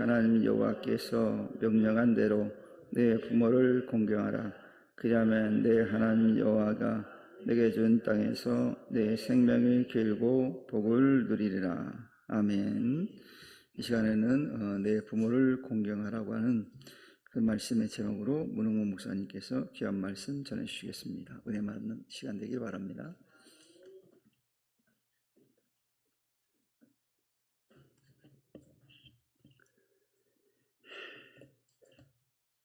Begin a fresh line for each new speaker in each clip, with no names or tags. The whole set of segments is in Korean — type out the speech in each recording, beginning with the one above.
하나님 여호와께서 명령한 대로 내 부모를 공경하라. 그리하면 내 하나님 여호와가 내게 준 땅에서 내 생명이 길고 복을 누리리라. 아멘. 이 시간에는 내 부모를 공경하라고 하는 그 말씀의 제목으로 문흥모 목사님께서 귀한 말씀 전해주시겠습니다. 은혜 받는 시간 되길 바랍니다.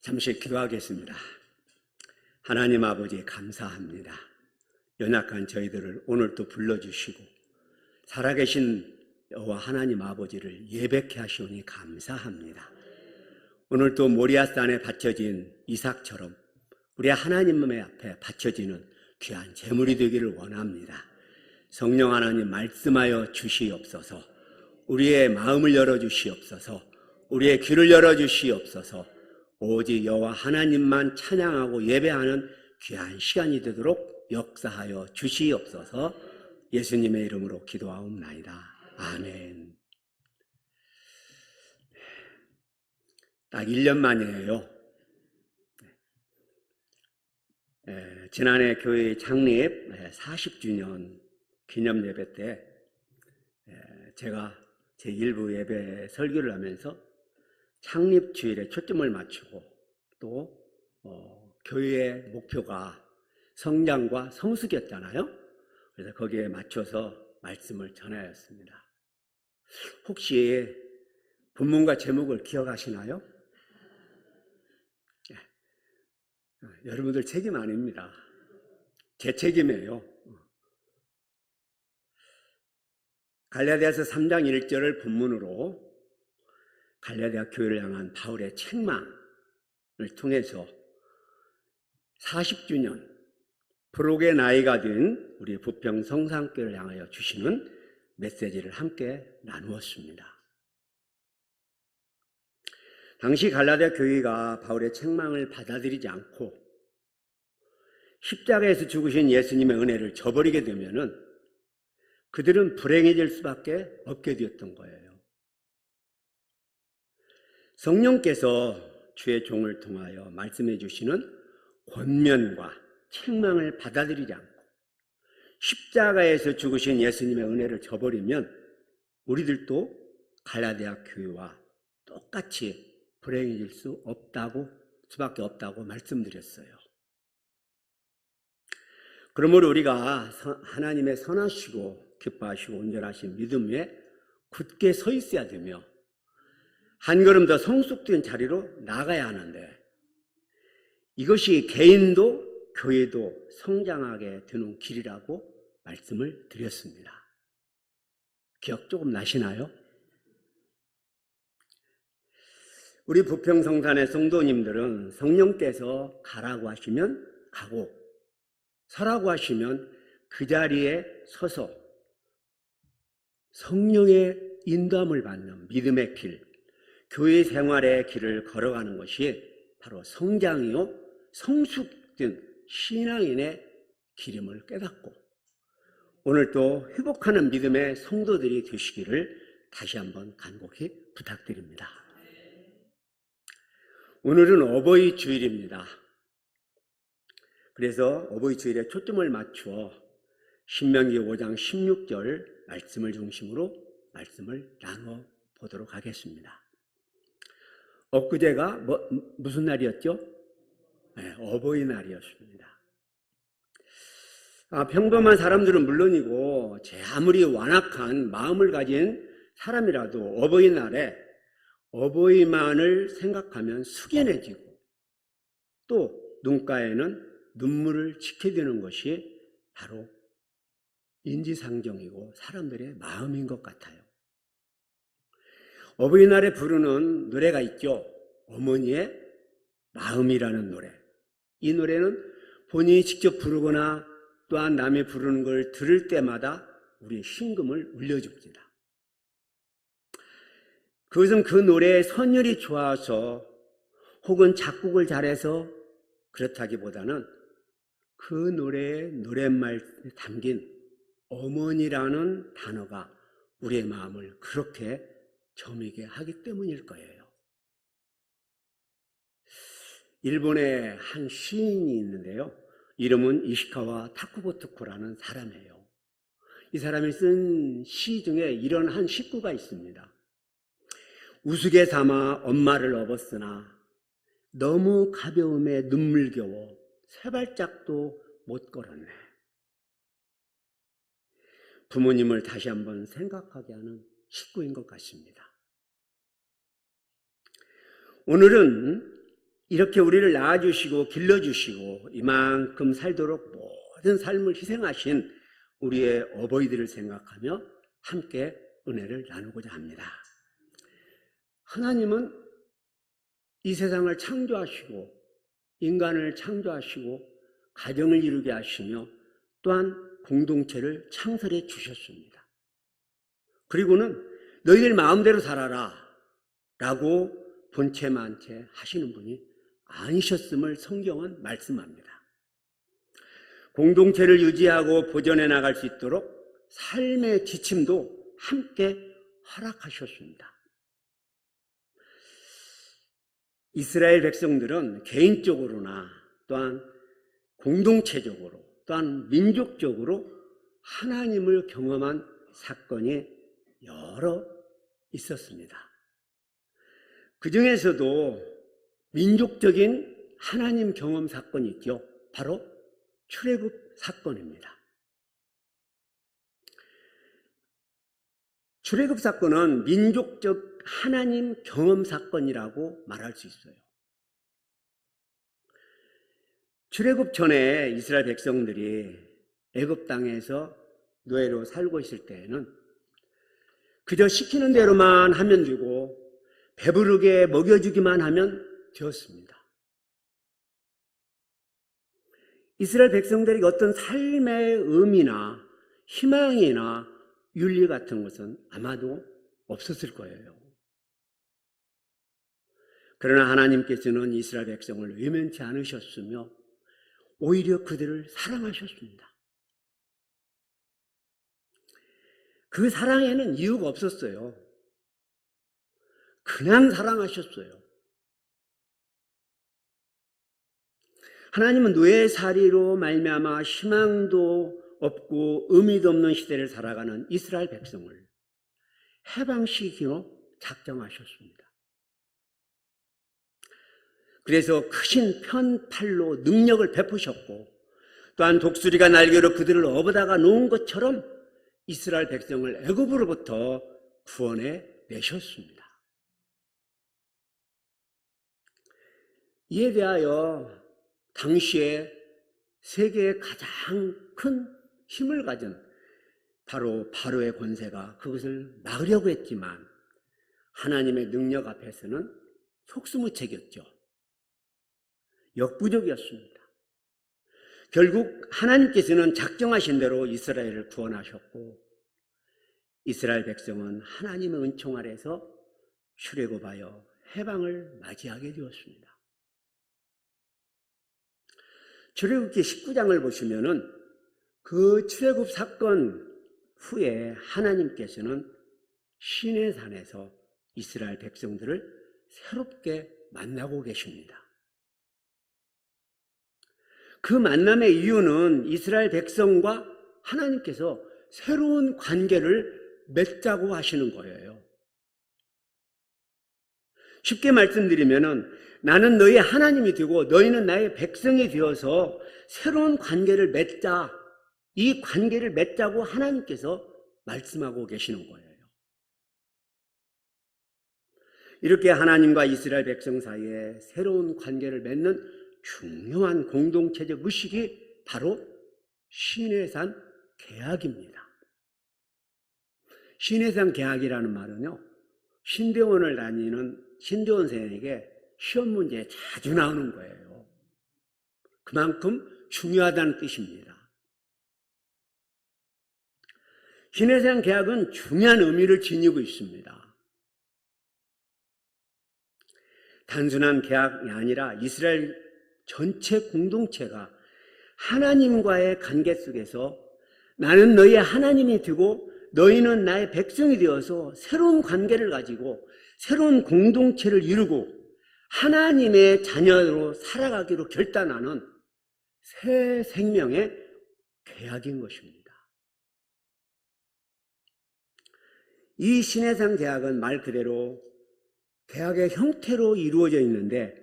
잠시 기도하겠습니다. 하나님 아버지 감사합니다. 연약한 저희들을 오늘도 불러주시고 살아계신 여호와 하나님 아버지를 예배케 하시오니 감사합니다. 오늘도 모리아산에 바쳐진 이삭처럼 우리 하나님의 앞에 바쳐지는 귀한 제물이 되기를 원합니다. 성령 하나님 말씀하여 주시옵소서. 우리의 마음을 열어주시옵소서. 우리의 귀를 열어주시옵소서. 오직 여호와 하나님만 찬양하고 예배하는 귀한 시간이 되도록 역사하여 주시옵소서. 예수님의 이름으로 기도하옵나이다. 아멘. 딱 1년 만이에요. 지난해 교회 창립 40주년 기념 예배 때 제가 제1부 예배 설교를 하면서 창립 주일에 초점을 맞추고 또 교회의 목표가 성장과 성숙이었잖아요. 그래서 거기에 맞춰서 말씀을 전하였습니다. 혹시 본문과 제목을 기억하시나요? 여러분들 책임 아닙니다. 제 책임이에요. 갈라디아서 3장 1절을 본문으로 갈라디아 교회를 향한 바울의 책망을 통해서 40주년 부록의 나이가 된 우리 부평 성산교회를 향하여 주시는 메시지를 함께 나누었습니다. 당시 갈라디아 교회가 바울의 책망을 받아들이지 않고 십자가에서 죽으신 예수님의 은혜를 저버리게 되면은 그들은 불행해질 수밖에 없게 되었던 거예요. 성령께서 주의 종을 통하여 말씀해 주시는 권면과 책망을 받아들이지 않고 십자가에서 죽으신 예수님의 은혜를 저버리면 우리들도 갈라디아 교회와 똑같이 불행해질 수밖에 없다고 말씀드렸어요. 그러므로 우리가 하나님의 선하시고 기뻐하시고 온전하신 믿음에 굳게 서 있어야 되며 한 걸음 더 성숙된 자리로 나가야 하는데 이것이 개인도 교회도 성장하게 되는 길이라고 말씀을 드렸습니다. 기억 조금 나시나요? 우리 부평성산의 성도님들은 성령께서 가라고 하시면 가고 서라고 하시면 그 자리에 서서 성령의 인도함을 받는 믿음의 길, 교회 생활의 길을 걸어가는 것이 바로 성장이요 성숙된 신앙인의 길임을 깨닫고 오늘도 회복하는 믿음의 성도들이 되시기를 다시 한번 간곡히 부탁드립니다. 오늘은 어버이 주일입니다. 그래서 어버이 주일에 초점을 맞추어 신명기 5장 16절 말씀을 중심으로 말씀을 나눠 보도록 하겠습니다. 엊그제가 무슨 날이었죠? 네, 어버이날이었습니다. 평범한 사람들은 물론이고 아무리 완악한 마음을 가진 사람이라도 어버이날에 어버이만을 생각하면 숙연해지고 또 눈가에는 눈물을 짓게 되는 것이 바로 인지상정이고 사람들의 마음인 것 같아요. 어버이날에 부르는 노래가 있죠. 어머니의 마음이라는 노래. 이 노래는 본인이 직접 부르거나 또한 남이 부르는 걸 들을 때마다 우리의 심금을 울려줍니다. 그것은 그 노래의 선율이 좋아서 혹은 작곡을 잘해서 그렇다기보다는 그 노래의 노랫말에 담긴 어머니라는 단어가 우리의 마음을 그렇게 저미게 하기 때문일 거예요. 일본의 한 시인이 있는데요. 이름은 이시카와 타쿠보토코라는 사람이에요. 이 사람이 쓴 시 중에 이런 한 식구가 있습니다. 우스개 삼아 엄마를 업었으나 너무 가벼움에 눈물겨워 세 발짝도 못 걸었네. 부모님을 다시 한번 생각하게 하는 식구인 것 같습니다. 오늘은 이렇게 우리를 낳아주시고 길러주시고 이만큼 살도록 모든 삶을 희생하신 우리의 어버이들을 생각하며 함께 은혜를 나누고자 합니다. 하나님은 이 세상을 창조하시고 인간을 창조하시고 가정을 이루게 하시며 또한 공동체를 창설해 주셨습니다. 그리고는 너희들 마음대로 살아라 라고 본체만체 하시는 분이 아니셨음을 성경은 말씀합니다. 공동체를 유지하고 보존해 나갈 수 있도록 삶의 지침도 함께 허락하셨습니다. 이스라엘 백성들은 개인적으로나 또한 공동체적으로 또한 민족적으로 하나님을 경험한 사건이 여러 있었습니다. 그 중에서도 민족적인 하나님 경험 사건이 있죠. 바로 출애굽 사건입니다. 출애굽 사건은 민족적 하나님 경험 사건이라고 말할 수 있어요. 출애굽 전에 이스라엘 백성들이 애굽 땅에서 노예로 살고 있을 때에는 그저 시키는 대로만 하면 되고 배부르게 먹여주기만 하면 되었습니다. 이스라엘 백성들에게 어떤 삶의 의미나 희망이나 윤리 같은 것은 아마도 없었을 거예요. 그러나 하나님께서는 이스라엘 백성을 외면치 않으셨으며 오히려 그들을 사랑하셨습니다. 그 사랑에는 이유가 없었어요. 그냥 사랑하셨어요. 하나님은 노예살이로 말미암아 희망도 없고 의미도 없는 시대를 살아가는 이스라엘 백성을 해방시키기로 작정하셨습니다. 그래서 크신 편팔로 능력을 베푸셨고 또한 독수리가 날개로 그들을 업어다가 놓은 것처럼 이스라엘 백성을 애굽으로부터 구원해 내셨습니다. 이에 대하여 당시에 세계의 가장 큰 힘을 가진 바로 바로의 권세가 그것을 막으려고 했지만 하나님의 능력 앞에서는 속수무책이었죠. 역부족이었습니다. 결국 하나님께서는 작정하신 대로 이스라엘을 구원하셨고 이스라엘 백성은 하나님의 은총 아래서 출애굽하여 해방을 맞이하게 되었습니다. 출애굽기 19장을 보시면은 그 출애굽 사건 후에 하나님께서는 시내산에서 이스라엘 백성들을 새롭게 만나고 계십니다. 그 만남의 이유는 이스라엘 백성과 하나님께서 새로운 관계를 맺자고 하시는 거예요. 쉽게 말씀드리면은 나는 너희 하나님이 되고 너희는 나의 백성이 되어서 새로운 관계를 맺자. 이 관계를 맺자고 하나님께서 말씀하고 계시는 거예요. 이렇게 하나님과 이스라엘 백성 사이에 새로운 관계를 맺는 중요한 공동체적 의식이 바로 시내산 개학입니다. 시내산 개학이라는 말은요, 신대원을 다니는 신대원생에게 시험 문제에 자주 나오는 거예요. 그만큼 중요하다는 뜻입니다. 시내산 개학은 중요한 의미를 지니고 있습니다. 단순한 개학이 아니라 이스라엘 전체 공동체가 하나님과의 관계 속에서 나는 너희의 하나님이 되고 너희는 나의 백성이 되어서 새로운 관계를 가지고 새로운 공동체를 이루고 하나님의 자녀로 살아가기로 결단하는 새 생명의 계약인 것입니다. 이 신해상 계약은 말 그대로 계약의 형태로 이루어져 있는데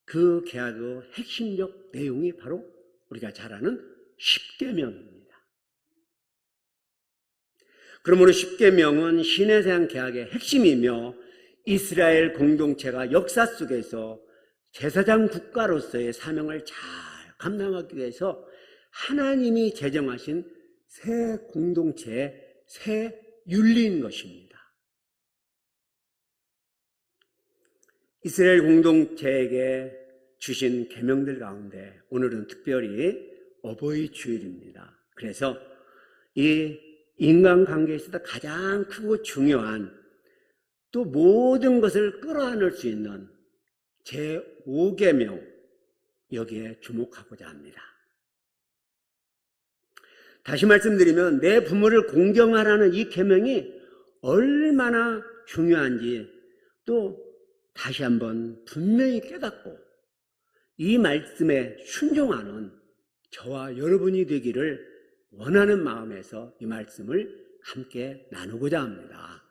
그 계약의 핵심적 내용이 바로 우리가 잘 아는 십계명입니다. 그러므로 십계명은 신해상 계약의 핵심이며 이스라엘 공동체가 역사 속에서 제사장 국가로서의 사명을 잘 감당하기 위해서 하나님이 제정하신 새 공동체의 새 윤리인 것입니다. 이스라엘 공동체에게 주신 계명들 가운데 오늘은 특별히 어버이 주일입니다. 그래서 이 인간관계에 있어서 가장 크고 중요한 또 모든 것을 끌어안을 수 있는 제5계명 여기에 주목하고자 합니다. 다시 말씀드리면 내 부모를 공경하라는 이 계명이 얼마나 중요한지 또 다시 한번 분명히 깨닫고 이 말씀에 순종하는 저와 여러분이 되기를 원하는 마음에서 이 말씀을 함께 나누고자 합니다.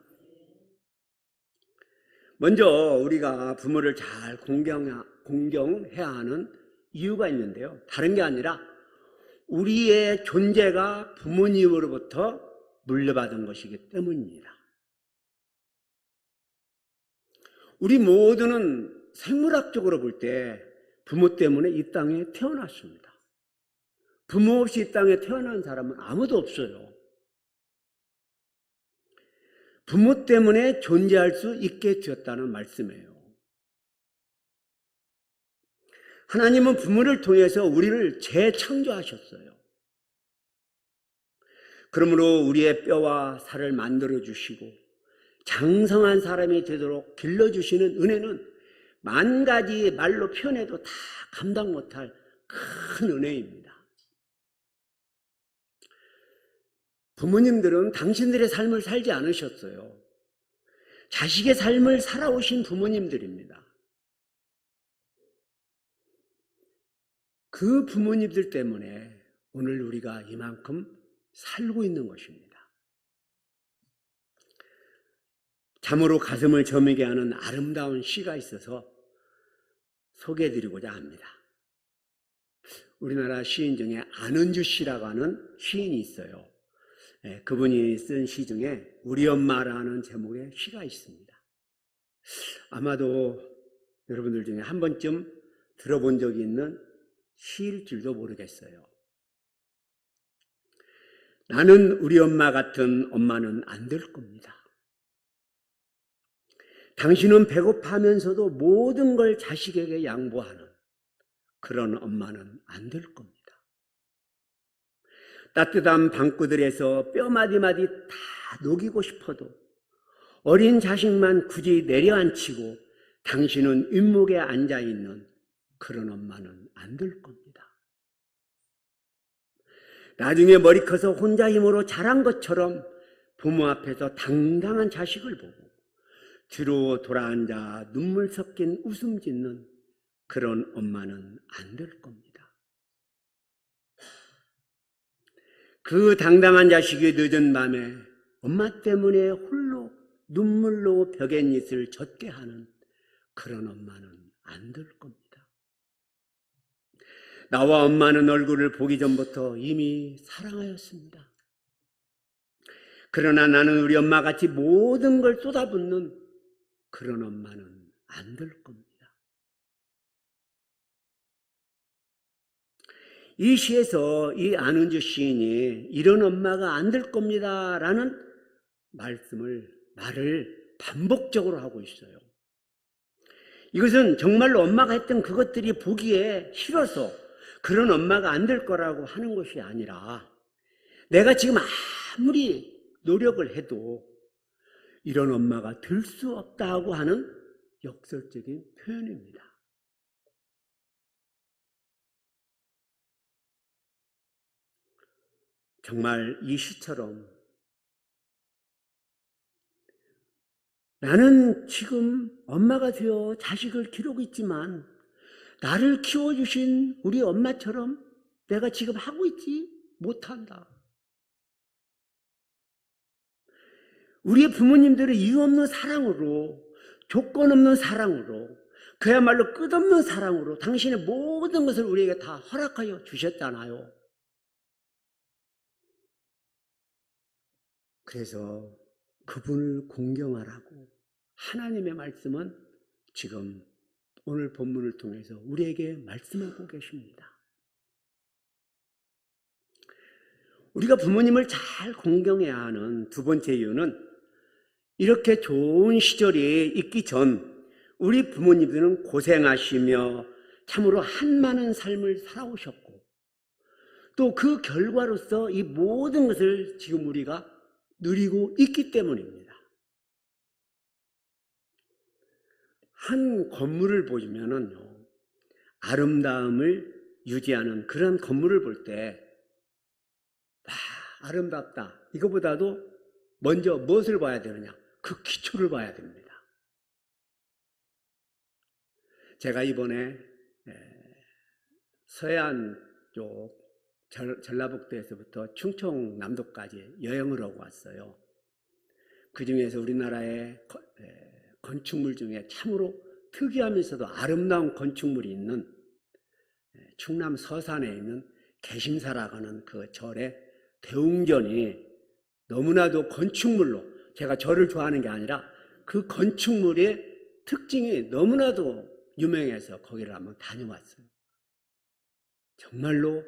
먼저 우리가 부모를 잘 공경해야 하는 이유가 있는데요. 다른 게 아니라 우리의 존재가 부모님으로부터 물려받은 것이기 때문입니다. 우리 모두는 생물학적으로 볼 때 부모 때문에 이 땅에 태어났습니다. 부모 없이 이 땅에 태어난 사람은 아무도 없어요. 부모 때문에 존재할 수 있게 되었다는 말씀이에요. 하나님은 부모를 통해서 우리를 재창조하셨어요. 그러므로 우리의 뼈와 살을 만들어주시고 장성한 사람이 되도록 길러주시는 은혜는 만 가지 말로 표현해도 다 감당 못할 큰 은혜입니다. 부모님들은 당신들의 삶을 살지 않으셨어요. 자식의 삶을 살아오신 부모님들입니다. 그 부모님들 때문에 오늘 우리가 이만큼 살고 있는 것입니다. 참으로 가슴을 저미게 하는 아름다운 시가 있어서 소개해드리고자 합니다. 우리나라 시인 중에 안은주 씨라고 하는 시인이 있어요. 그분이 쓴 시 중에 우리 엄마라는 제목의 시가 있습니다. 아마도 여러분들 중에 한 번쯤 들어본 적이 있는 시일 줄도 모르겠어요. 나는 우리 엄마 같은 엄마는 안 될 겁니다. 당신은 배고파하면서도 모든 걸 자식에게 양보하는 그런 엄마는 안 될 겁니다. 따뜻한 방구들에서 뼈 마디마디 다 녹이고 싶어도 어린 자식만 굳이 내려앉히고 당신은 윗목에 앉아있는 그런 엄마는 안 될 겁니다. 나중에 머리 커서 혼자 힘으로 자란 것처럼 부모 앞에서 당당한 자식을 보고 뒤로 돌아앉아 눈물 섞인 웃음 짓는 그런 엄마는 안 될 겁니다. 그 당당한 자식이 늦은 밤에 엄마 때문에 홀로 눈물로 벽엔잎을 젖게 하는 그런 엄마는 안 될 겁니다. 나와 엄마는 얼굴을 보기 전부터 이미 사랑하였습니다. 그러나 나는 우리 엄마같이 모든 걸 쏟아붓는 그런 엄마는 안 될 겁니다. 이 시에서 이 안은주 시인이 이런 엄마가 안 될 겁니다 라는 말을 반복적으로 하고 있어요. 이것은 정말로 엄마가 했던 그것들이 보기에 싫어서 그런 엄마가 안 될 거라고 하는 것이 아니라 내가 지금 아무리 노력을 해도 이런 엄마가 될 수 없다고 하는 역설적인 표현입니다. 정말 이 시처럼 나는 지금 엄마가 되어 자식을 기르고 있지만 나를 키워주신 우리 엄마처럼 내가 지금 하고 있지 못한다. 우리의 부모님들은 이유 없는 사랑으로, 조건 없는 사랑으로, 그야말로 끝없는 사랑으로 당신의 모든 것을 우리에게 다 허락하여 주셨잖아요. 그래서 그분을 공경하라고 하나님의 말씀은 지금 오늘 본문을 통해서 우리에게 말씀하고 계십니다. 우리가 부모님을 잘 공경해야 하는 두 번째 이유는 이렇게 좋은 시절이 있기 전 우리 부모님들은 고생하시며 참으로 한많은 삶을 살아오셨고 또 그 결과로서 이 모든 것을 지금 우리가 누리고 있기 때문입니다. 한 건물을 보시면은요, 아름다움을 유지하는 그런 건물을 볼 때, 아름답다. 이거보다도 먼저 무엇을 봐야 되느냐? 그 기초를 봐야 됩니다. 제가 이번에 서해안 쪽 전라북도에서부터 충청남도까지 여행을 하고 왔어요. 그 중에서 우리나라의 건축물 중에 참으로 특이하면서도 아름다운 건축물이 있는 충남 서산에 있는 개심사라고 하는 그 절의 대웅전이 너무나도 건축물로, 제가 절을 좋아하는 게 아니라 그 건축물의 특징이 너무나도 유명해서 거기를 한번 다녀왔어요. 정말로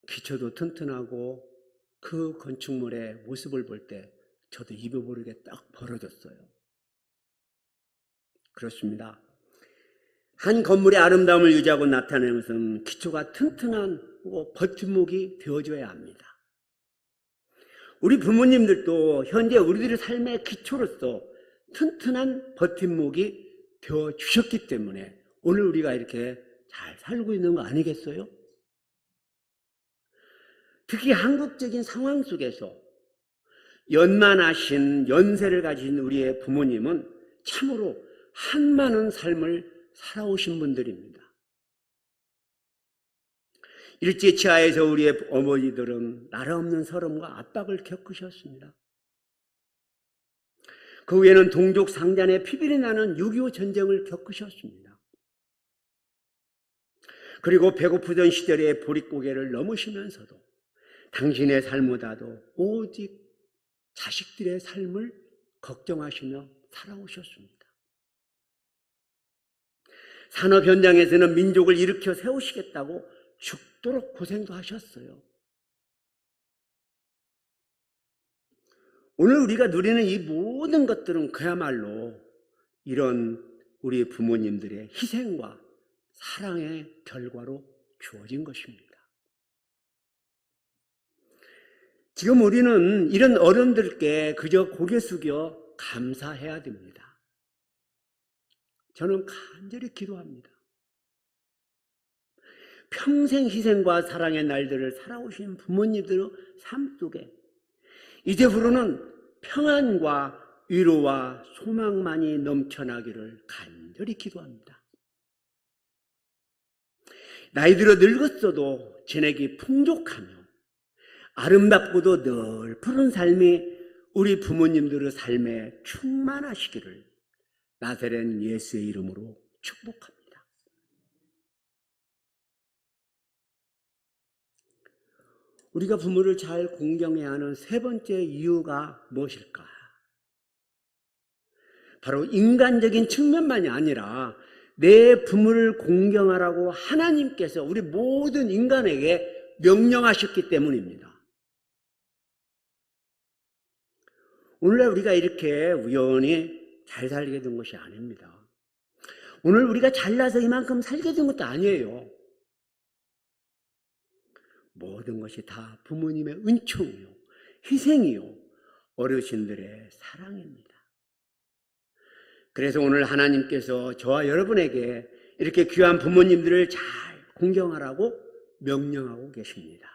기초도 튼튼하고 그 건축물의 모습을 볼 때 저도 입에 모르게 딱 벌어졌어요. 그렇습니다. 한 건물의 아름다움을 유지하고 나타내는 것은 기초가 튼튼한 버팀목이 되어줘야 합니다. 우리 부모님들도 현재 우리들의 삶의 기초로서 튼튼한 버팀목이 되어주셨기 때문에 오늘 우리가 이렇게 잘 살고 있는 거 아니겠어요? 특히 한국적인 상황 속에서 연만하신 연세를 가진 우리의 부모님은 참으로 한많은 삶을 살아오신 분들입니다. 일제치하에서 우리의 어머니들은 나라 없는 서름과 압박을 겪으셨습니다. 그 후에는 동족 상잔의 피비린내 나는 6.25 전쟁을 겪으셨습니다. 그리고 배고프던 시절에 보릿고개를 넘으시면서도 당신의 삶보다도 오직 자식들의 삶을 걱정하시며 살아오셨습니다. 산업 현장에서는 민족을 일으켜 세우시겠다고 죽도록 고생도 하셨어요. 오늘 우리가 누리는 이 모든 것들은 그야말로 이런 우리 부모님들의 희생과 사랑의 결과로 주어진 것입니다. 지금 우리는 이런 어른들께 그저 고개 숙여 감사해야 됩니다. 저는 간절히 기도합니다. 평생 희생과 사랑의 날들을 살아오신 부모님들의 삶 속에 이제부로는 평안과 위로와 소망만이 넘쳐나기를 간절히 기도합니다. 나이 들어 늙었어도 진액이 풍족하며 아름답고도 늘 푸른 삶이 우리 부모님들의 삶에 충만하시기를 나사렛 예수의 이름으로 축복합니다. 우리가 부모를 잘 공경해야 하는 세 번째 이유가 무엇일까? 바로 인간적인 측면만이 아니라 내 부모를 공경하라고 하나님께서 우리 모든 인간에게 명령하셨기 때문입니다. 오늘날 우리가 이렇게 우연히 잘 살게 된 것이 아닙니다. 오늘 우리가 잘나서 이만큼 살게 된 것도 아니에요. 모든 것이 다 부모님의 은총이요, 희생이요, 어르신들의 사랑입니다. 그래서 오늘 하나님께서 저와 여러분에게 이렇게 귀한 부모님들을 잘 공경하라고 명령하고 계십니다.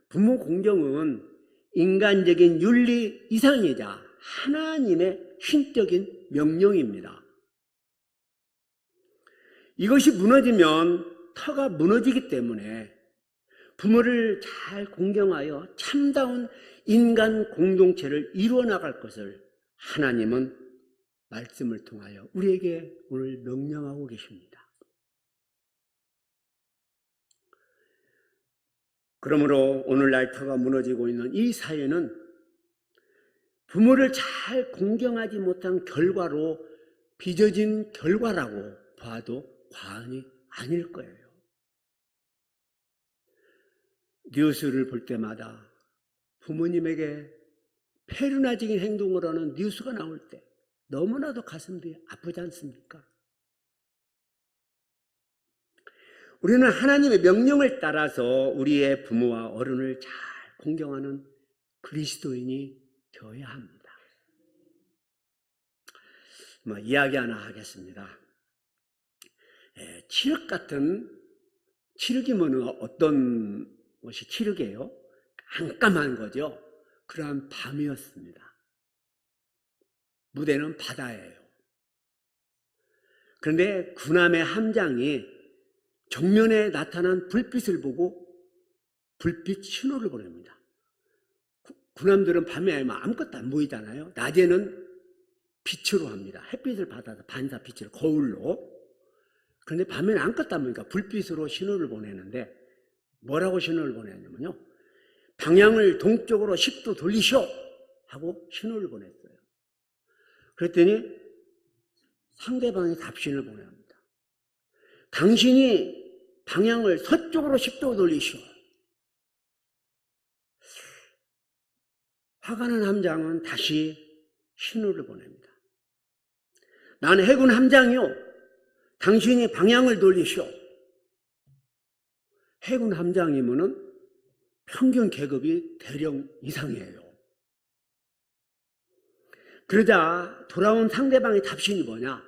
부모 공경은 인간적인 윤리 이상이자 하나님의 신적인 명령입니다. 이것이 무너지면 터가 무너지기 때문에 부모를 잘 공경하여 참다운 인간 공동체를 이루어 나갈 것을 하나님은 말씀을 통하여 우리에게 오늘 명령하고 계십니다. 그러므로 오늘날 터가 무너지고 있는 이 사회는 부모를 잘 공경하지 못한 결과로 빚어진 결과라고 봐도 과언이 아닐 거예요. 뉴스를 볼 때마다 부모님에게 페르나적인 행동을 하는 뉴스가 나올 때 너무나도 가슴이 아프지 않습니까? 우리는 하나님의 명령을 따라서 우리의 부모와 어른을 잘 공경하는 그리스도인이 되어야 합니다. 이야기 하나 하겠습니다. 칠흑 같은, 칠흑이면 어떤 것이 칠흑이에요? 깜깜한 거죠. 그러한 밤이었습니다. 무대는 바다예요. 그런데 군함의 함장이 정면에 나타난 불빛을 보고 불빛 신호를 보냅니다. 군함들은 밤에 아무것도 안 보이잖아요. 낮에는 빛으로 합니다. 햇빛을 받아서 반사 빛을 거울로. 그런데 밤에는 아무것도 안 보니까 불빛으로 신호를 보내는데 뭐라고 신호를 보내냐면요. 방향을 동쪽으로 10도 돌리시오 하고 신호를 보냈어요. 그랬더니 상대방이 답신을 보냅니다. 당신이 방향을 서쪽으로 10도 돌리시오. 화가 난 함장은 다시 신호를 보냅니다. 나는 해군 함장이요. 당신이 방향을 돌리시오. 해군 함장이면은 평균 계급이 대령 이상이에요. 그러자 돌아온 상대방의 답신이 뭐냐?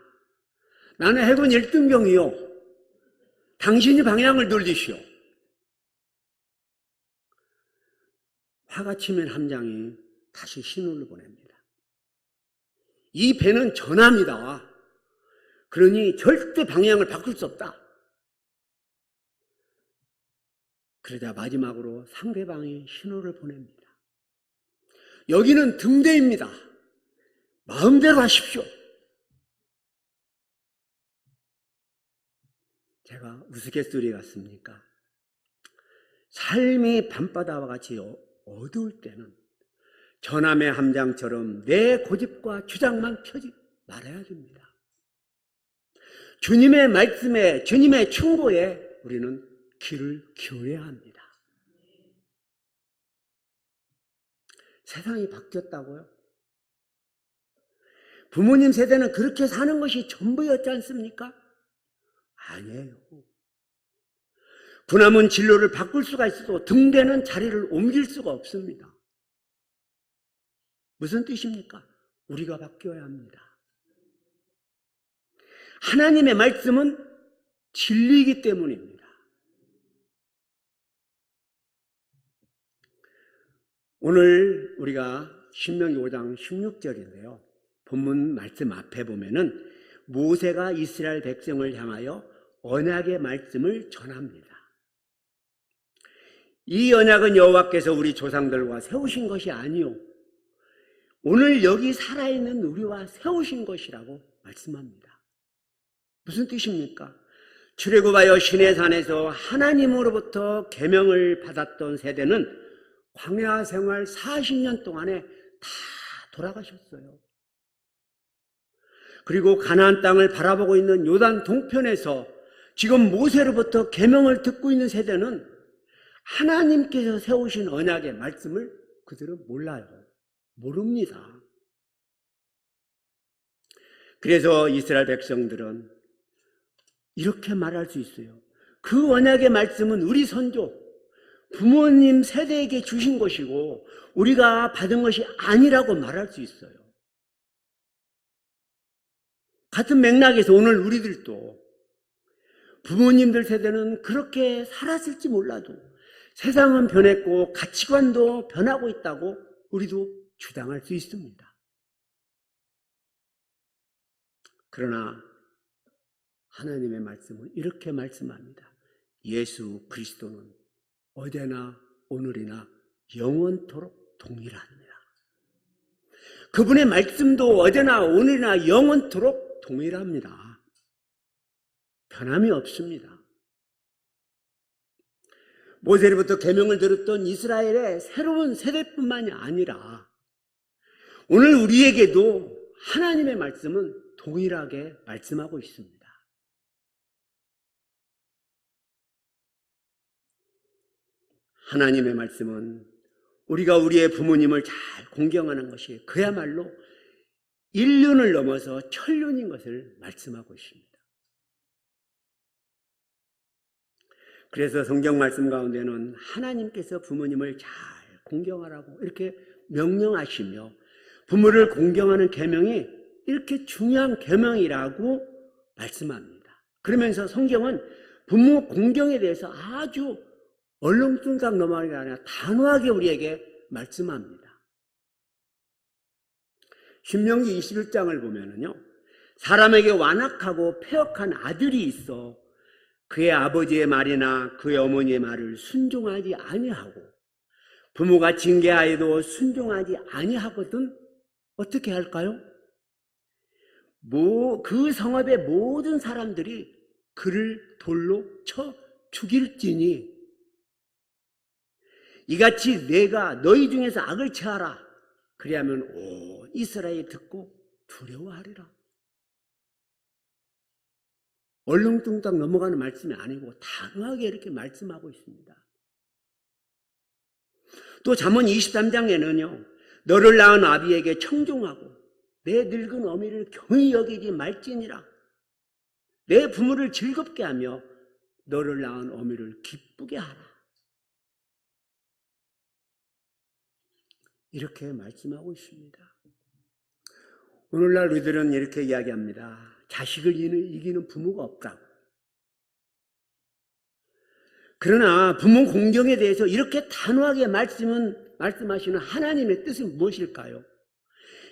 나는 해군 1등병이요. 당신이 방향을 돌리시오. 화가 치면 함장이 다시 신호를 보냅니다. 이 배는 전함이다. 그러니 절대 방향을 바꿀 수 없다. 그러자 마지막으로 상대방이 신호를 보냅니다. 여기는 등대입니다. 마음대로 하십시오. 제가 우스갯소리 같습니까? 삶이 밤바다와 같이 어두울 때는 전함의 함장처럼 내 고집과 주장만 펴지 말아야 됩니다. 주님의 말씀에, 주님의 충고에 우리는 귀를 기울여야 합니다. 세상이 바뀌었다고요? 부모님 세대는 그렇게 사는 것이 전부였지 않습니까? 아니에요. 군함은 진로를 바꿀 수가 있어도 등대는 자리를 옮길 수가 없습니다. 무슨 뜻입니까? 우리가 바뀌어야 합니다. 하나님의 말씀은 진리이기 때문입니다. 오늘 우리가 신명기 5장 16절인데요. 본문 말씀 앞에 보면은 모세가 이스라엘 백성을 향하여 언약의 말씀을 전합니다. 이 언약은 여호와께서 우리 조상들과 세우신 것이 아니요 오늘 여기 살아있는 우리와 세우신 것이라고 말씀합니다. 무슨 뜻입니까? 출애굽하여 시내산에서 하나님으로부터 계명을 받았던 세대는 광야 생활 40년 동안에 다 돌아가셨어요. 그리고 가나안 땅을 바라보고 있는 요단 동편에서 지금 모세로부터 계명을 듣고 있는 세대는 하나님께서 세우신 언약의 말씀을 그들은 몰라요. 모릅니다. 그래서 이스라엘 백성들은 이렇게 말할 수 있어요. 그 언약의 말씀은 우리 선조, 부모님 세대에게 주신 것이고 우리가 받은 것이 아니라고 말할 수 있어요. 같은 맥락에서 오늘 우리들도 부모님들 세대는 그렇게 살았을지 몰라도 세상은 변했고 가치관도 변하고 있다고 우리도 주장할 수 있습니다. 그러나 하나님의 말씀은 이렇게 말씀합니다. 예수 그리스도는 어제나 오늘이나 영원토록 동일합니다. 그분의 말씀도 어제나 오늘이나 영원토록 동일합니다. 변함이 없습니다. 모세로부터 계명을 들었던 이스라엘의 새로운 세대뿐만이 아니라 오늘 우리에게도 하나님의 말씀은 동일하게 말씀하고 있습니다. 하나님의 말씀은 우리가 우리의 부모님을 잘 공경하는 것이 그야말로 인륜을 넘어서 천륜인 것을 말씀하고 있습니다. 그래서 성경 말씀 가운데는 하나님께서 부모님을 잘 공경하라고 이렇게 명령하시며 부모를 공경하는 계명이 이렇게 중요한 계명이라고 말씀합니다. 그러면서 성경은 부모 공경에 대해서 아주 얼렁뚱땅 넘어가는 게 아니라 단호하게 우리에게 말씀합니다. 신명기 21장을 보면은요, 사람에게 완악하고 패역한 아들이 있어 그의 아버지의 말이나 그의 어머니의 말을 순종하지 아니하고 부모가 징계하여도 순종하지 아니하거든 어떻게 할까요? 그 성읍의 모든 사람들이 그를 돌로 쳐 죽일지니 이같이 내가 너희 중에서 악을 체하라. 그리하면 온 이스라엘이 듣고 두려워하리라. 얼렁뚱땅 넘어가는 말씀이 아니고 단호하게 이렇게 말씀하고 있습니다. 또 잠언 23장에는요. 너를 낳은 아비에게 청종하고 내 늙은 어미를 경히 여기지 말지니라. 내 부모를 즐겁게 하며 너를 낳은 어미를 기쁘게 하라. 이렇게 말씀하고 있습니다. 오늘날 우리들은 이렇게 이야기합니다. 자식을 이기는 부모가 없다고. 그러나 부모 공경에 대해서 이렇게 단호하게 말씀하시는 하나님의 뜻은 무엇일까요?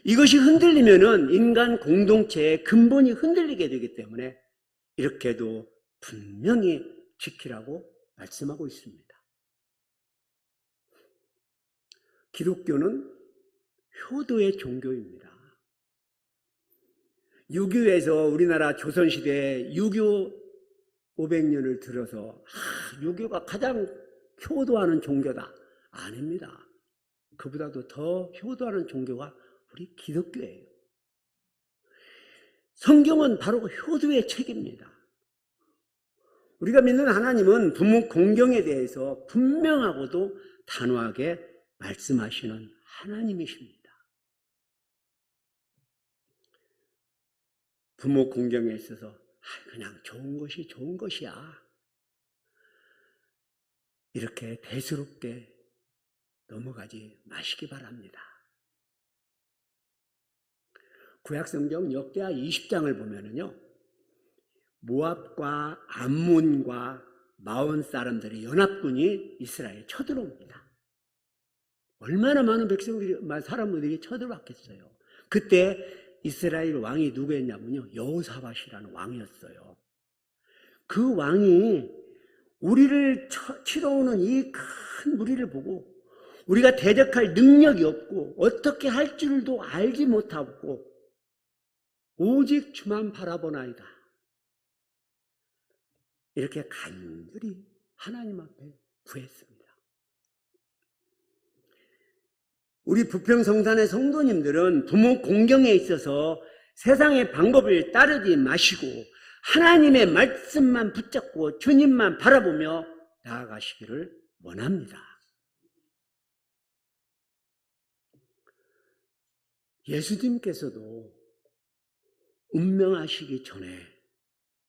이것이 흔들리면은 인간 공동체의 근본이 흔들리게 되기 때문에 이렇게도 분명히 지키라고 말씀하고 있습니다. 기독교는 효도의 종교입니다. 유교에서 우리나라 조선시대에 유교 500년을 들어서 유교가 가장 효도하는 종교다. 아닙니다. 그보다도 더 효도하는 종교가 우리 기독교예요. 성경은 바로 효도의 책입니다. 우리가 믿는 하나님은 부모 공경에 대해서 분명하고도 단호하게 말씀하시는 하나님이십니다. 부모 공경에 있어서 그냥 좋은 것이 좋은 것이야. 이렇게 대수롭게 넘어가지 마시기 바랍니다. 구약성경 역대하 20장을 보면은요, 모압과 암몬과 마온 사람들의 연합군이 이스라엘에 쳐들어옵니다. 얼마나 많은 사람들이 쳐들어왔겠어요. 그때 이스라엘 왕이 누구였냐면요, 여호사밧이라는 왕이었어요. 그 왕이 우리를 치러 오는 이 큰 무리를 보고 우리가 대적할 능력이 없고 어떻게 할 줄도 알지 못하고 오직 주만 바라보나이다. 이렇게 간절히 하나님 앞에 구했습니다. 우리 부평성산의 성도님들은 부모 공경에 있어서 세상의 방법을 따르지 마시고 하나님의 말씀만 붙잡고 주님만 바라보며 나아가시기를 원합니다. 예수님께서도 운명하시기 전에,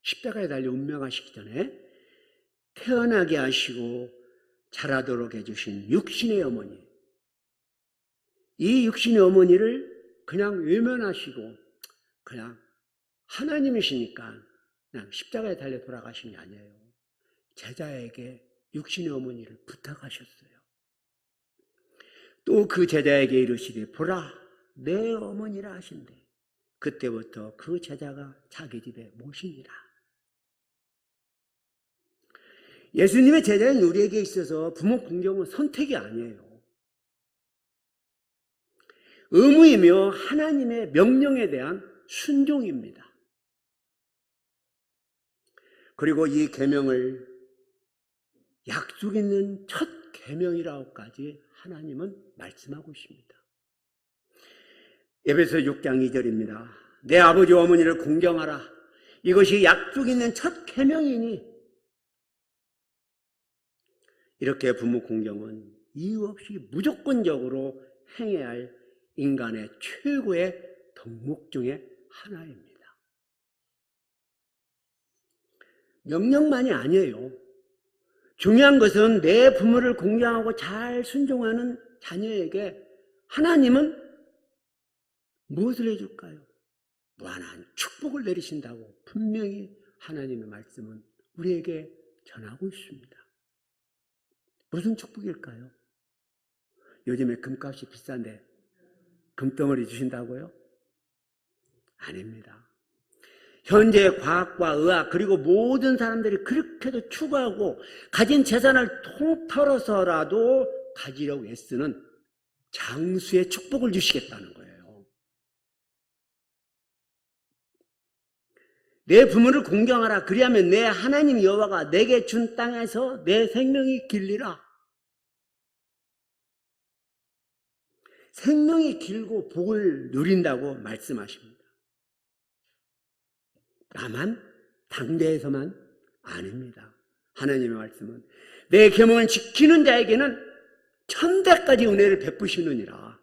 십자가에 달려 운명하시기 전에 태어나게 하시고 자라도록 해주신 육신의 어머니, 이 육신의 어머니를 그냥 외면하시고 그냥 하나님이시니까 그냥 십자가에 달려 돌아가신 게 아니에요. 제자에게 육신의 어머니를 부탁하셨어요. 또 그 제자에게 이르시되 보라 내 어머니라 하신대. 그때부터 그 제자가 자기 집에 모시니라. 예수님의 제자인 우리에게 있어서 부모 공경은 선택이 아니에요. 의무이며 하나님의 명령에 대한 순종입니다. 그리고 이 계명을 약속 있는 첫 계명이라고까지 하나님은 말씀하고 있습니다. 에베소 6장 2절입니다. 내 아버지와 어머니를 공경하라. 이것이 약속 있는 첫 계명이니. 이렇게 부모 공경은 이유 없이 무조건적으로 행해야 할 인간의 최고의 덕목 중에 하나입니다. 명령만이 아니에요. 중요한 것은 내 부모를 공경하고 잘 순종하는 자녀에게 하나님은 무엇을 해줄까요? 무한한 축복을 내리신다고 분명히 하나님의 말씀은 우리에게 전하고 있습니다. 무슨 축복일까요? 요즘에 금값이 비싼데 금덩어리 주신다고요? 아닙니다. 현재 과학과 의학 그리고 모든 사람들이 그렇게도 추구하고 가진 재산을 통틀어서라도 가지려고 애쓰는 장수의 축복을 주시겠다는 거예요. 내 부모를 공경하라. 그리하면 내 하나님 여호와가 내게 준 땅에서 내 생명이 길리라. 생명이 길고 복을 누린다고 말씀하십니다. 다만 당대에서만 아닙니다. 하나님의 말씀은 내 계명을 지키는 자에게는 천대까지 은혜를 베푸시느니라.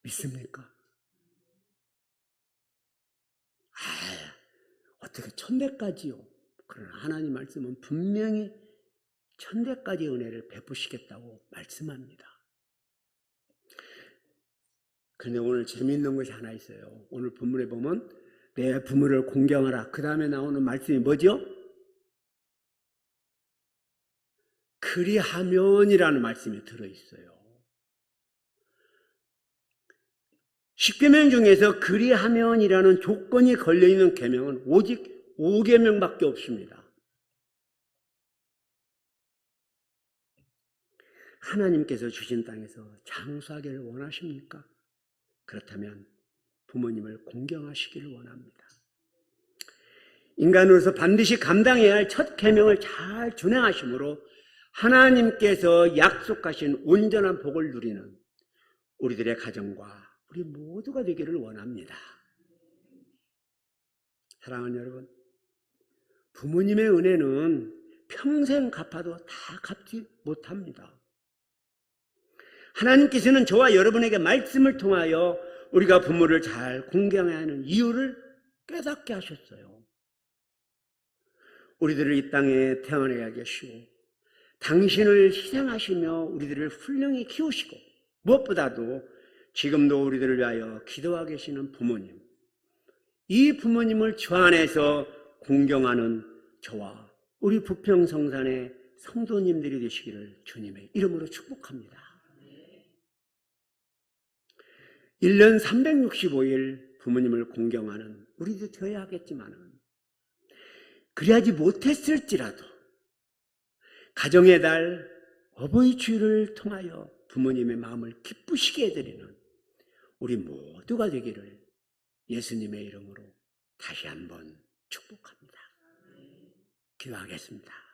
믿습니까? 어떻게 천대까지요? 그러나 하나님 말씀은 분명히 천대까지 은혜를 베푸시겠다고 말씀합니다. 그런데 오늘 재미있는 것이 하나 있어요. 오늘 본문에 보면 내 부모를 공경하라. 그 다음에 나오는 말씀이 뭐죠? 그리하면이라는 말씀이 들어있어요. 10계명 중에서 그리하면이라는 조건이 걸려있는 계명은 오직 5계명밖에 없습니다. 하나님께서 주신 땅에서 장수하기를 원하십니까? 그렇다면 부모님을 공경하시기를 원합니다. 인간으로서 반드시 감당해야 할 첫 계명을 잘 준행하심으로 하나님께서 약속하신 온전한 복을 누리는 우리들의 가정과 우리 모두가 되기를 원합니다. 사랑하는 여러분, 부모님의 은혜는 평생 갚아도 다 갚지 못합니다. 하나님께서는 저와 여러분에게 말씀을 통하여 우리가 부모를 잘 공경해야 하는 이유를 깨닫게 하셨어요. 우리들을 이 땅에 태어나게 하시고 당신을 희생하시며 우리들을 훌륭히 키우시고 무엇보다도 지금도 우리들을 위하여 기도하고 계시는 부모님, 이 부모님을 주 안에서 공경하는 저와 우리 부평성산의 성도님들이 되시기를 주님의 이름으로 축복합니다. 1년 365일 부모님을 공경하는 우리도 되어야 하겠지만 그리하지 못했을지라도 가정의 달 어버이 주일을 통하여 부모님의 마음을 기쁘시게 해드리는 우리 모두가 되기를 예수님의 이름으로 다시 한번 축복합니다. 기도하겠습니다.